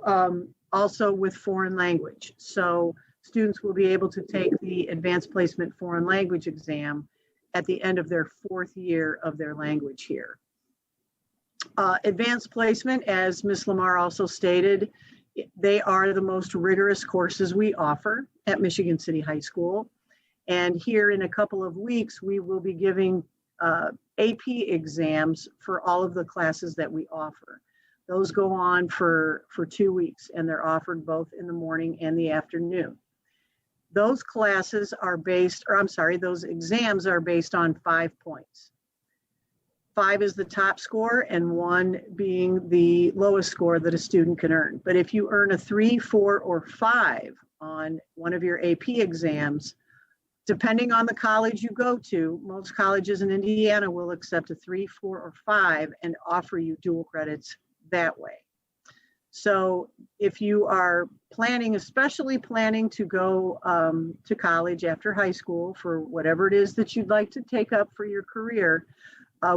also with foreign language. So students will be able to take the advanced placement foreign language exam at the end of their 4th year of their language here. Advanced placement, as Ms. Lamar also stated, they are the most rigorous courses we offer at Michigan City High School. And here in a couple of weeks, we will be giving AP exams for all of the classes that we offer. Those go on for 2 weeks, and they're offered both in the morning and the afternoon. Those classes are based, or I'm sorry, those exams are based on 5 points. 5 is the top score and 1 being the lowest score that a student can earn. But if you earn a 3, 4, or 5 on one of your AP exams, depending on the college you go to, most colleges in Indiana will accept a 3, 4, or 5 and offer you dual credits that way. So if you are planning, especially planning to go to college after high school for whatever it is that you'd like to take up for your career,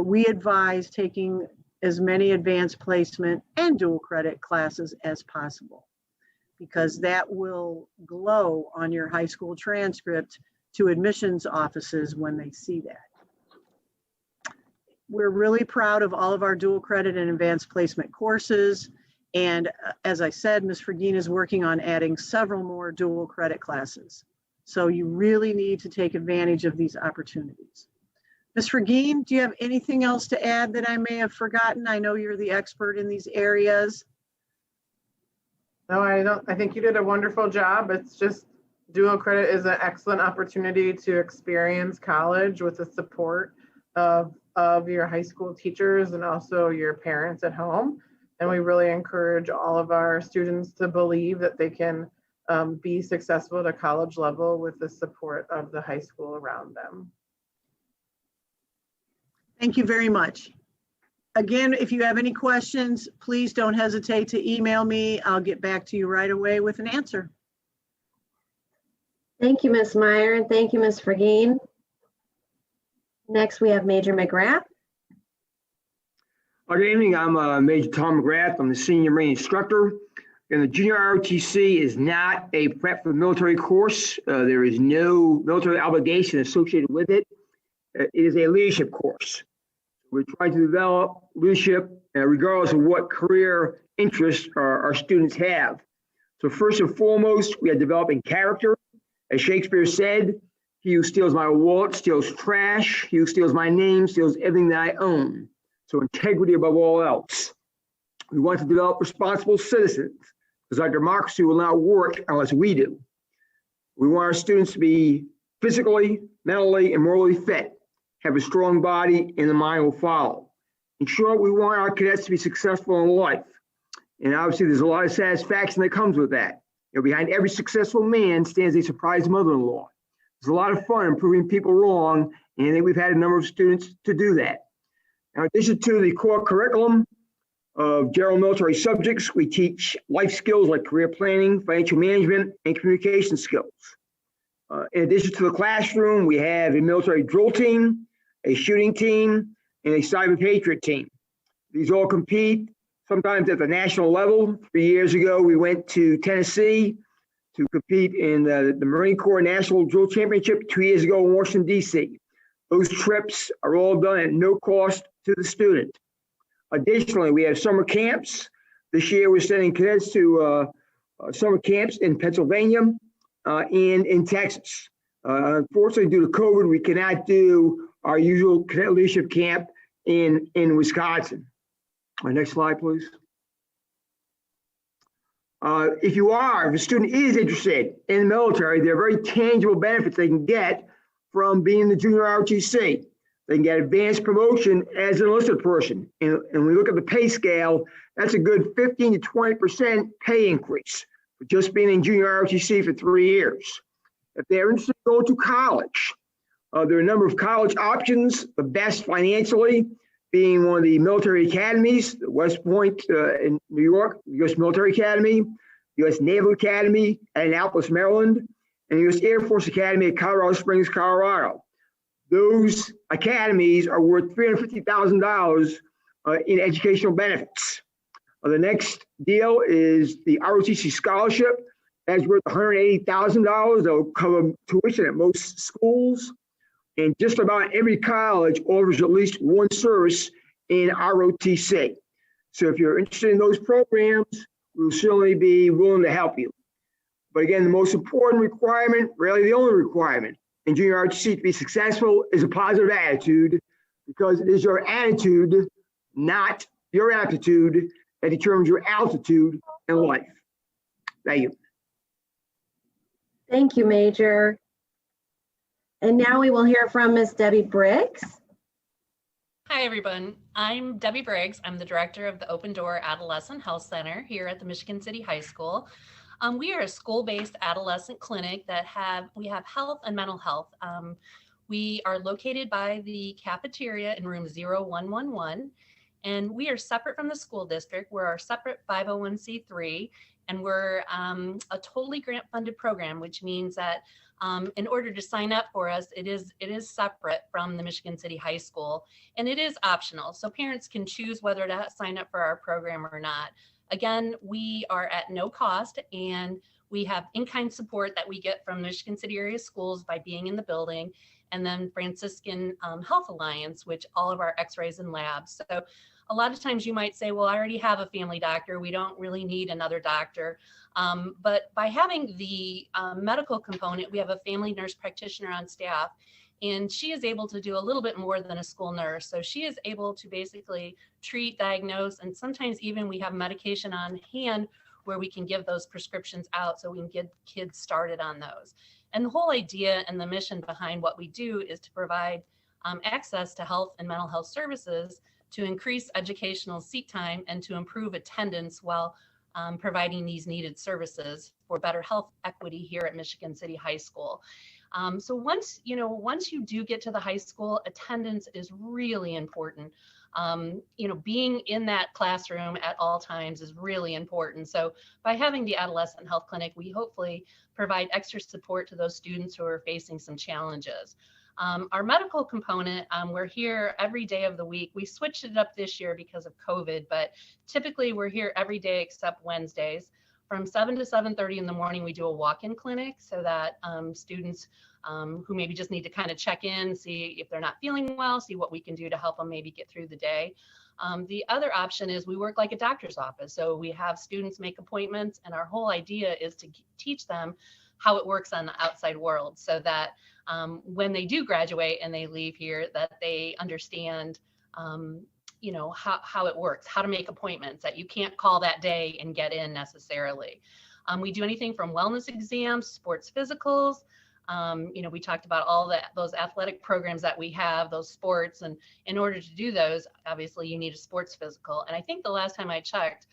we advise taking as many advanced placement and dual credit classes as possible, because that will glow on your high school transcript to admissions offices when they see that. We're really proud of all of our dual credit and advanced placement courses. And as I said, Ms. Fergine is working on adding several more dual credit classes. So you really need to take advantage of these opportunities. Ms. Fergine, do you have anything else to add that I may have forgotten? I know you're the expert in these areas. No, I don't. I think you did a wonderful job. It's just dual credit is an excellent opportunity to experience college with the support of your high school teachers and also your parents at home. And we really encourage all of our students to believe that they can be successful at a college level with the support of the high school around them. Thank you very much. Again, if you have any questions, please don't hesitate to email me. I'll get back to you right away with an answer. Thank you, Ms. Meyer, and thank you, Ms. Fergine. Next, we have Major Mcgrath. Good evening. I'm Major Tom Mcgrath. I'm the Senior Marine Instructor. And the Junior ROTC is not a prep for the military course. There is no military obligation associated with it. It is a leadership course. We're trying to develop leadership regardless of what career interests our students have. So first and foremost, we are developing character. As Shakespeare said, he who steals my wallet steals trash. He who steals my name steals everything that I own. So integrity above all else. We want to develop responsible citizens because our democracy will not work unless we do. We want our students to be physically, mentally, and morally fit, have a strong body, and the mind will follow. In short, we want our cadets to be successful in life. And obviously there's a lot of satisfaction that comes with that. You know, behind every successful man stands a surprise mother-in-law. There's a lot of fun in proving people wrong, and I think we've had a number of students to do that. Now, in addition to the core curriculum, of general military subjects. We teach life skills like career planning, financial management, and communication skills. In addition to the classroom, we have a military drill team, a shooting team, and a cyber patriot team. These all compete sometimes at the national level. 3 years ago, we went to Tennessee to compete in the Marine Corps National Drill Championship. 2 years ago in Washington, D.C. Those trips are all done at no cost to the student. Additionally, we have summer camps. This year, we're sending cadets to summer camps in Pennsylvania and in Texas. Unfortunately, due to COVID, we cannot do our usual cadet leadership camp in Wisconsin. Next slide, please. If a student is interested in the military, there are very tangible benefits they can get from being in the junior ROTC. They can get advanced promotion as an enlisted person. And when we look at the pay scale, that's a good 15 to 20% pay increase for just being in junior ROTC for 3 years. If they're interested in going to college, there are a number of college options, the best financially being one of the military academies, the West Point in New York, the U.S. Military Academy, U.S. Naval Academy at Annapolis, Maryland, and the U.S. Air Force Academy at Colorado Springs, Colorado. Those academies are worth $350,000 in educational benefits. The next deal is the Rotc Scholarship. That's worth $180,000. They'll cover tuition at most schools. And just about every college offers at least one service in ROTC. So if you're interested in those programs, we'll certainly be willing to help you. But again, the most important requirement, really the only requirement in junior ROTC to be successful is a positive attitude, because it is your attitude, not your aptitude, that determines your altitude in life. Thank you. Thank you, Major. And now we will hear from Ms. Debbie Briggs. Hi, everyone. I'm Debbie Briggs. I'm the director of the Open Door Adolescent Health Center here at the Michigan City High School. We are a school-based adolescent clinic that we have health and mental health. We are located by the cafeteria in room 0111, and we are separate from the school district. We're our separate 501c3, and we're a totally grant-funded program, which means that in order to sign up for us, it is separate from the Michigan City High School, and it is optional. So parents can choose whether to sign up for our program or not. Again, we are at no cost, and we have in-kind support that we get from Michigan City area schools by being in the building, and then Franciscan Health Alliance, which all of our x-rays and labs. So a lot of times you might say, well, I already have a family doctor. We don't really need another doctor. But by having the medical component, we have a family nurse practitioner on staff, and she is able to do a little bit more than a school nurse. So she is able to basically treat, diagnose, and sometimes even we have medication on hand where we can give those prescriptions out so we can get kids started on those. And the whole idea and the mission behind what we do is to provide access to health and mental health services to increase educational seat time and to improve attendance while providing these needed services for better health equity here at Michigan City High School. So once you do get to the high school, attendance is really important. Being in that classroom at all times is really important. So by having the Adolescent Health Clinic, we hopefully provide extra support to those students who are facing some challenges. Our medical component, we're here every day of the week. We switched it up this year because of COVID, but typically we're here every day except Wednesdays. From 7 to 7:30 in the morning, we do a walk-in clinic so that students who maybe just need to kind of check in, see if they're not feeling well, see what we can do to help them maybe get through the day. The other option is we work like a doctor's office. So we have students make appointments, and our whole idea is to teach them how it works on the outside world so that when they do graduate and they leave here, that they understand how it works, how to make appointments, that you can't call that day and get in necessarily. We do anything from wellness exams, sports physicals. We talked about all those athletic programs that we have, those sports, and in order to do those, obviously you need a sports physical. And I think the last time I checked,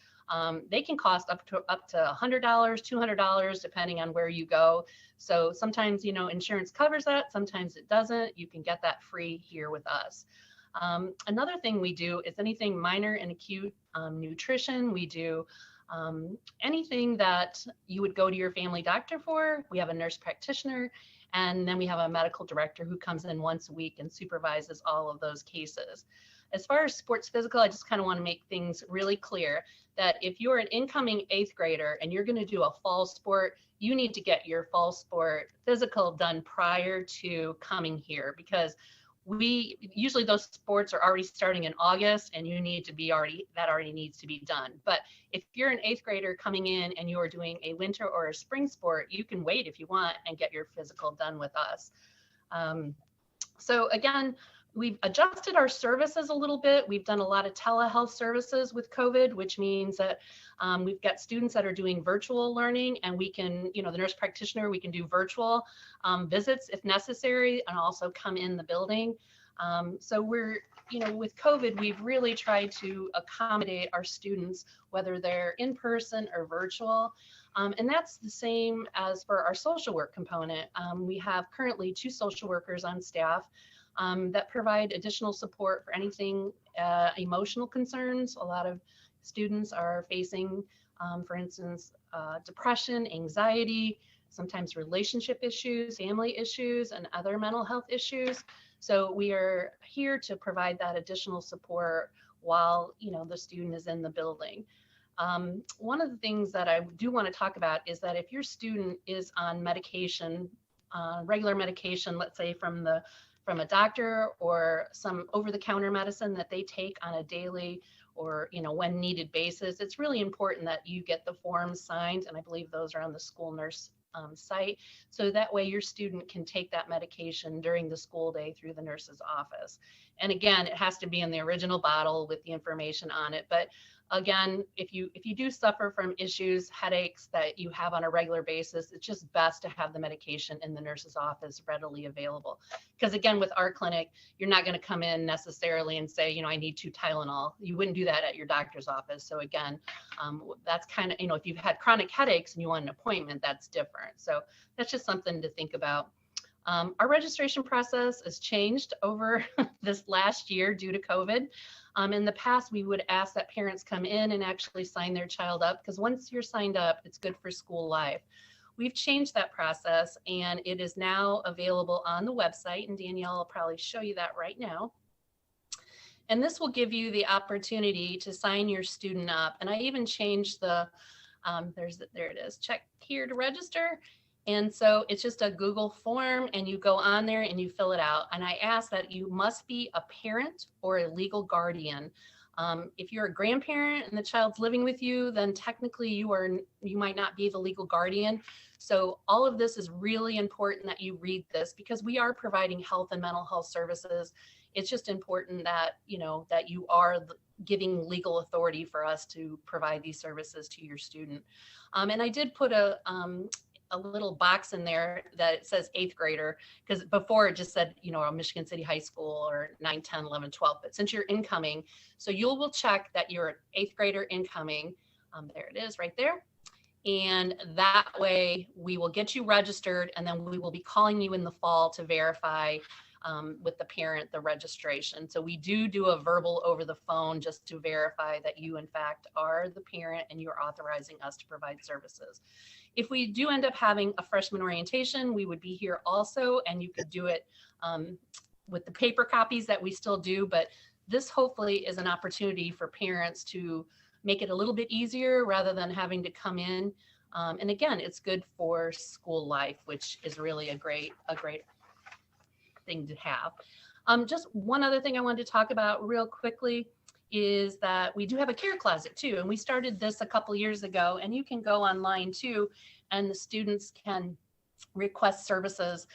they can cost up to $100, $200, depending on where you go. So sometimes, insurance covers that. Sometimes it doesn't. You can get that free here with us. Another thing we do is anything minor and acute nutrition. We do anything that you would go to your family doctor for. We have a nurse practitioner, and then we have a medical director who comes in once a week and supervises all of those cases. As far as sports physical, I just kind of want to make things really clear that if you're an incoming 8th grader and you're going to do a fall sport, you need to get your fall sport physical done prior to coming here, because usually those sports are already starting in August and you need to be that already needs to be done. But if you're an 8th grader coming in and you're doing a winter or a spring sport, you can wait if you want and get your physical done with us. So again, we've adjusted our services a little bit. We've done a lot of telehealth services with COVID, which means that we've got students that are doing virtual learning, and we can, the nurse practitioner, we can do virtual visits if necessary and also come in the building. So we're, with COVID, we've really tried to accommodate our students, whether they're in person or virtual. And that's the same as for our social work component. We have currently 2 social workers on staff that provide additional support for anything emotional concerns. A lot of students are facing, for instance, depression, anxiety, sometimes relationship issues, family issues, and other mental health issues. So we are here to provide that additional support while the student is in the building. One of the things that I do want to talk about is that if your student is on medication, regular medication, let's say from a doctor or some over-the-counter medicine that they take on a daily or when needed basis, it's really important that you get the forms signed, and I believe those are on the school nurse site, so that way your student can take that medication during the school day through the nurse's office. And again, it has to be in the original bottle with the information on it. But again, if you do suffer from issues, headaches that you have on a regular basis, it's just best to have the medication in the nurse's office readily available. Because again, with our clinic, you're not going to come in necessarily and say, I need 2 Tylenol. You wouldn't do that at your doctor's office. So again, that's kind of, if you've had chronic headaches and you want an appointment, that's different. So that's just something to think about. Our registration process has changed over this last year due to COVID. In the past, we would ask that parents come in and actually sign their child up, because once you're signed up, it's good for school life. We've changed that process, and it is now available on the website, and Danielle will probably show you that right now. And this will give you the opportunity to sign your student up. And I even changed there it is, check here to register. And so it's just a Google form, and you go on there and you fill it out. And I ask that you must be a parent or a legal guardian. If you're a grandparent and the child's living with you, then technically you might not be the legal guardian. So all of this is really important that you read this, because we are providing health and mental health services. It's just important that, that you are giving legal authority for us to provide these services to your student. And I did put a little box in there that it says 8th grader, because before it just said, Michigan City High School or 9, 10, 11, 12. But since you're incoming, so you will check that you're an 8th grader incoming. There it is right there. And that way we will get you registered, and then we will be calling you in the fall to verify with the parent the registration. So we do a verbal over the phone just to verify that you in fact are the parent and you're authorizing us to provide services. If we do end up having a freshman orientation, we would be here also, and you could do it with the paper copies that we still do, but this hopefully is an opportunity for parents to make it a little bit easier rather than having to come in. And again, it's good for school life, which is really a great thing to have. Just one other thing I wanted to talk about real quickly is that we do have a care closet too. And we started this a couple years ago, and you can go online too, and the students can request services.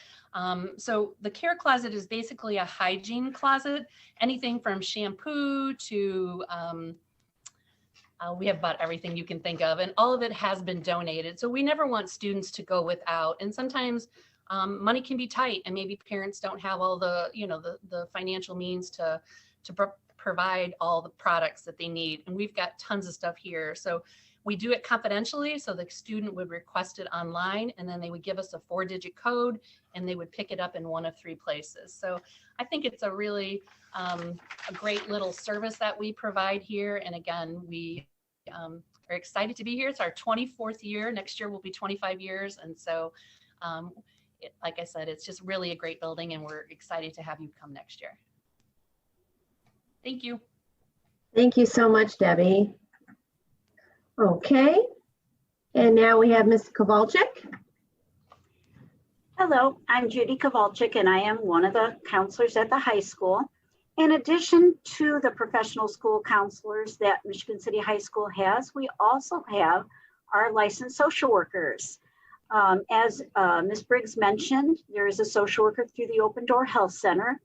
So the care closet is basically a hygiene closet, anything from shampoo to, we have about everything you can think of, and all of it has been donated. So we never want students to go without. And sometimes money can be tight, and maybe parents don't have all the, the financial means to provide all the products that they need. And we've got tons of stuff here. So We do it confidentially, so the student would request it online, and then they would give us a 4-digit code, and they would pick it up in one of 3 places. So I think it's a really a great little service that we provide here. And again, we are excited to be here. It's our 24th year. Next year will be 25 years. And so, like I said, it's just really a great building, and we're excited to have you come next year. Thank you. Thank you so much, Debbie. Okay, and now we have Ms. Kowalczyk. Hello, I'm Judy Kowalczyk, and I am one of the counselors at the high school. In addition to the professional school counselors that Michigan City High School has, we also have our licensed social workers. As Ms. Briggs mentioned, there is a social worker through the Open Door Health Center.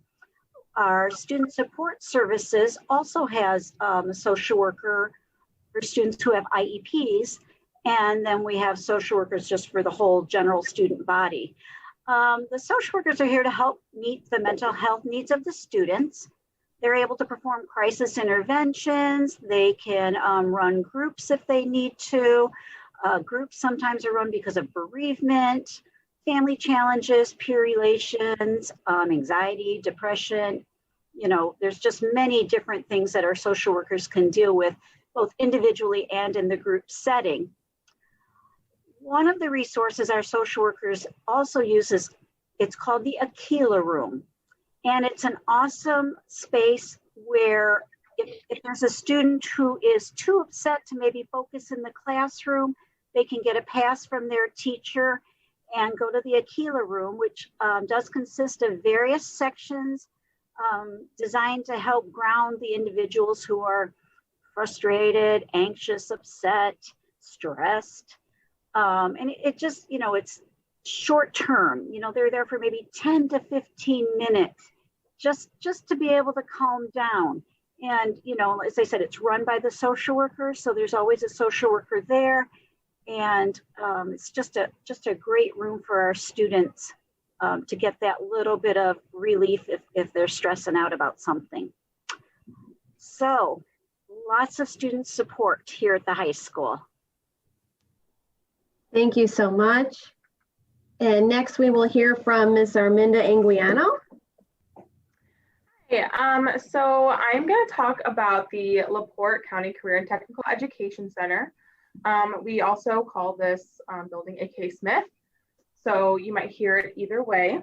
Our student support services also has a social worker for students who have IEPs, and then we have social workers just for the whole general student body. The social workers are here to help meet the mental health needs of the students. They're able to perform crisis interventions. They can run groups if they need to. Groups sometimes are run because of bereavement, family challenges, peer relations, anxiety, depression. You know, there's just many different things that our social workers can deal with, both individually and in the group setting. One of the resources our social workers also uses, it's called the Aquila Room. And it's an awesome space where if there's a student who is too upset to maybe focus in the classroom, they can get a pass from their teacher and go to the Aquila Room, which does consist of various sections designed to help ground the individuals who are frustrated, anxious, upset, stressed. And it just, you know, it's short term, you know, they're there for maybe 10 to 15 minutes, just to be able to calm down. And, you know, as I said, it's run by the social worker. So there's always a social worker there. And it's just a great room for our students to get that little bit of relief if they're stressing out about something. So lots of student support here at the high school. Thank you so much. And next we will hear from Ms. Arminda Anguiano. Hey, so I'm going to talk about the Laporte County Career and Technical Education Center. We also call this building A.K. Smith, so you might hear it either way.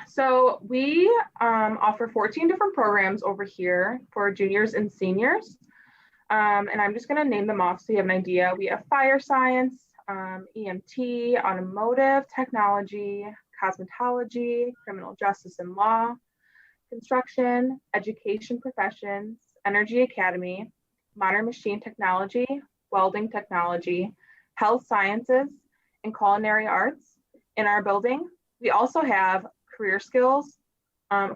So we offer 14 different programs over here for juniors and seniors, and I'm just going to name them off so you have an idea. We have fire science, EMT, automotive technology, cosmetology, criminal justice and law, construction, education professions, energy academy, modern machine technology, welding technology, health sciences, and culinary arts in our building. We also have career skills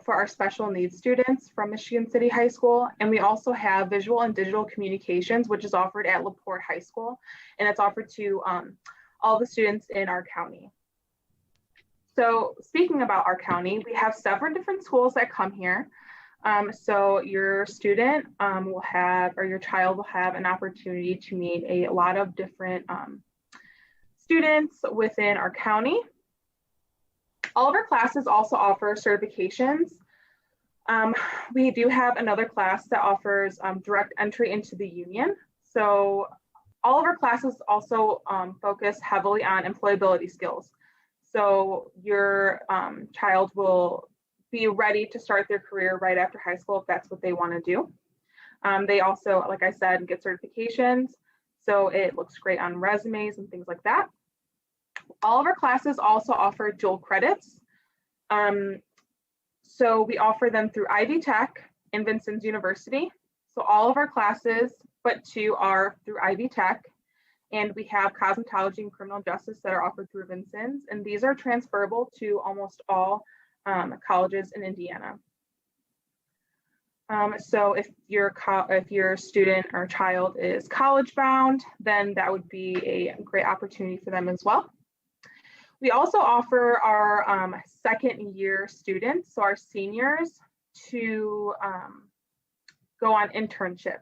for our special needs students from Michigan City High School. And we also have visual and digital communications, which is offered at Laporte High School. And it's offered to all the students in our county. So speaking about our county, we have several different schools that come here. So your student will have, or your child will have an opportunity to meet a lot of different students within our county. All of our classes also offer certifications. We do have another class that offers direct entry into the union. So all of our classes also focus heavily on employability skills. So your child will be ready to start their career right after high school if that's what they want to do. They also, like I said, get certifications. So it looks great on resumes and things like that. All of our classes also offer dual credits. So we offer them through Ivy Tech and Vincennes University. So all of our classes, but 2 are through Ivy Tech. And we have cosmetology and criminal justice that are offered through Vincennes. And these are transferable to almost all colleges in Indiana. So if your student or child is college bound, then that would be a great opportunity for them as well. We also offer our second year students, so our seniors, to go on internships.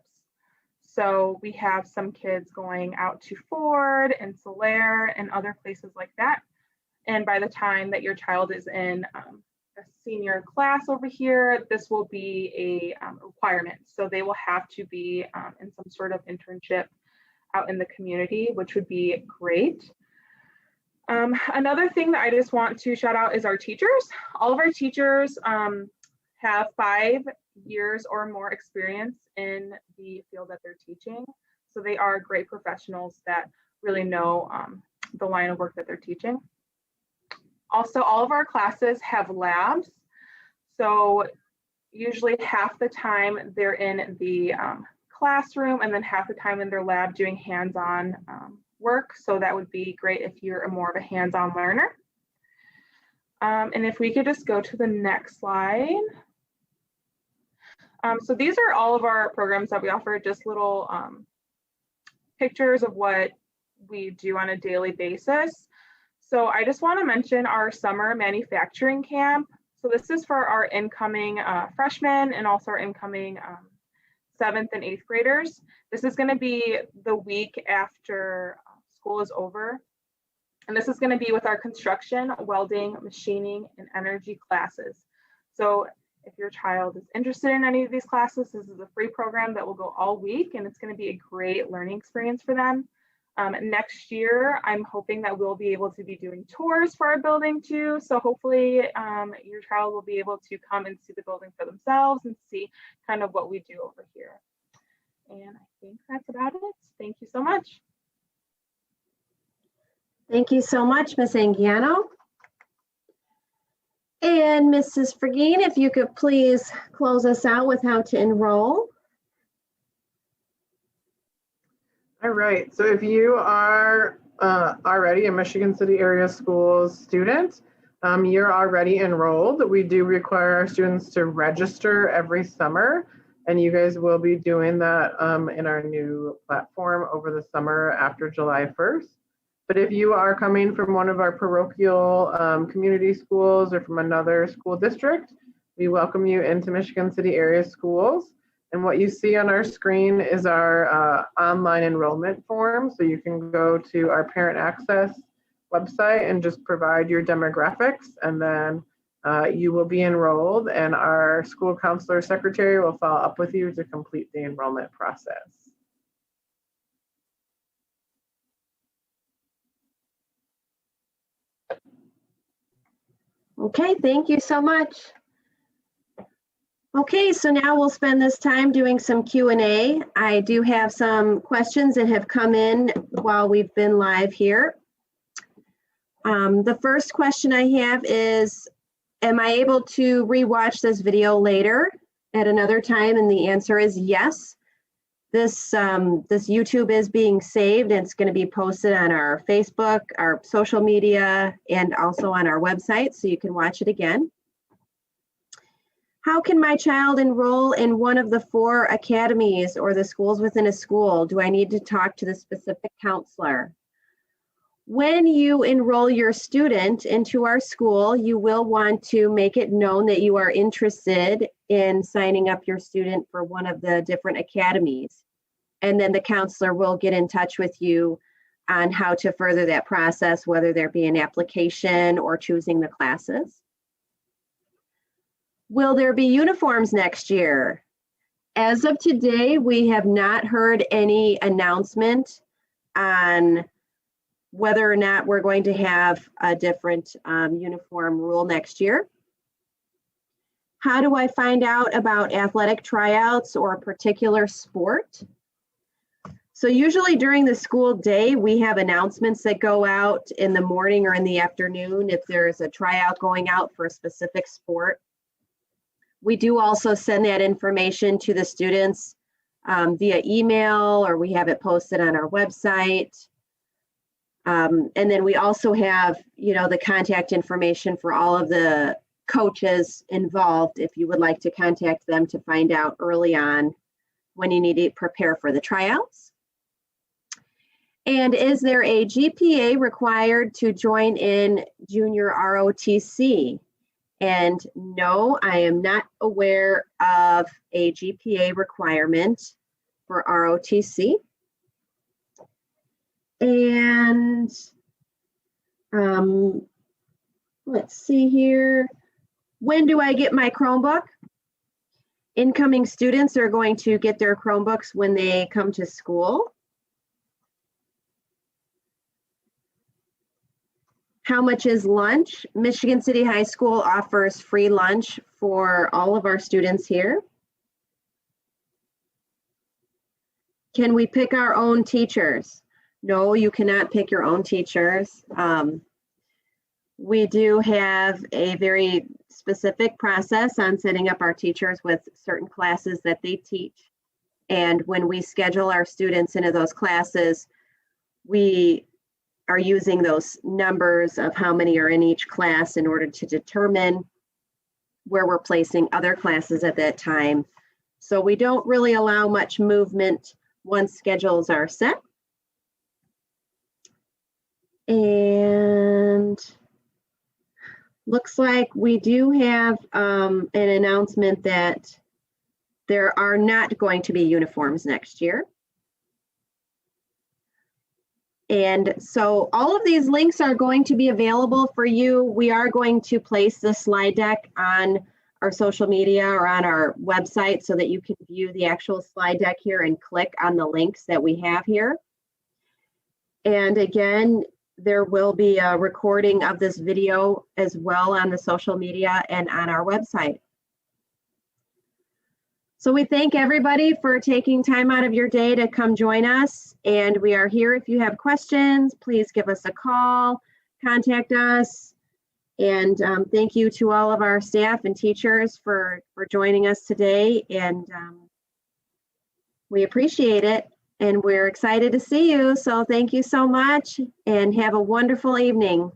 So we have some kids going out to Ford and Solaire and other places like that. And by the time that your child is in a senior class over here, this will be a requirement. So they will have to be in some sort of internship out in the community, which would be great. Another thing that I just want to shout out is our teachers. All of our teachers have 5 years or more experience in the field that they're teaching. So they are great professionals that really know the line of work that they're teaching. Also, all of our classes have labs. So usually half the time they're in the classroom and then half the time in their lab doing hands-on work. So that would be great if you're more of a hands-on learner. And if we could just go to the next slide. So these are all of our programs that we offer, just little pictures of what we do on a daily basis. So I just want to mention our summer manufacturing camp. So this is for our incoming freshmen and also our incoming 7th and 8th graders. This is going to be the week after school is over. And this is going to be with our construction, welding, machining, and energy classes. So if your child is interested in any of these classes, this is a free program that will go all week, and it's going to be a great learning experience for them. Next year, I'm hoping that we'll be able to be doing tours for our building too. So hopefully your child will be able to come and see the building for themselves and see kind of what we do over here. And I think that's about it. Thank you so much. Thank you so much, Ms. Anguiano. And Mrs. Fergine, if you could please close us out with how to enroll. All right, so if you are already a Michigan City Area Schools student, you're already enrolled. We do require our students to register every summer, and you guys will be doing that in our new platform over the summer after July 1st. But if you are coming from one of our parochial community schools or from another school district, we welcome you into Michigan City Area Schools. And what you see on our screen is our online enrollment form. So you can go to our Parent Access website and just provide your demographics, and then you will be enrolled, and our school counselor secretary will follow up with you to complete the enrollment process. Okay, thank you so much. Okay, so now we'll spend this time doing some Q&A. I do have some questions that have come in while we've been live here. The first question I have is, am I able to rewatch this video later at another time? And the answer is yes. This YouTube is being saved, and it's going to be posted on our Facebook, our social media, and also on our website, so you can watch it again. How can my child enroll in one of the 4 academies or the schools within a school? Do I need to talk to the specific counselor? When you enroll your student into our school, you will want to make it known that you are interested in signing up your student for one of the different academies. And then the counselor will get in touch with you on how to further that process, whether there be an application or choosing the classes. Will there be uniforms next year? As of today, we have not heard any announcement on whether or not we're going to have a different uniform rule next year. How do I find out about athletic tryouts or a particular sport? So usually during the school day, we have announcements that go out in the morning or in the afternoon if there's a tryout going out for a specific sport. We do also send that information to the students via email, or we have it posted on our website. And then we also have, the contact information for all of the coaches involved if you would like to contact them to find out early on when you need to prepare for the tryouts. And is there a GPA required to join in junior ROTC? And no, I am not aware of a GPA requirement for ROTC. And let's see here. When do I get my Chromebook? Incoming students are going to get their Chromebooks when they come to school. How much is lunch? Michigan City High School offers free lunch for all of our students here. Can we pick our own teachers? No, you cannot pick your own teachers. We do have a very specific process on setting up our teachers with certain classes that they teach. And when we schedule our students into those classes, we are using those numbers of how many are in each class in order to determine where we're placing other classes at that time. So we don't really allow much movement once schedules are set. And looks like we do have an announcement that there are not going to be uniforms next year. And so all of these links are going to be available for you. We are going to place the slide deck on our social media or on our website so that you can view the actual slide deck here and click on the links that we have here. And again, there will be a recording of this video as well on the social media and on our website. So we thank everybody for taking time out of your day to come join us. And we are here if you have questions, please give us a call, contact us. And thank you to all of our staff and teachers for joining us today. And we appreciate it. And we're excited to see you. So thank you so much and have a wonderful evening.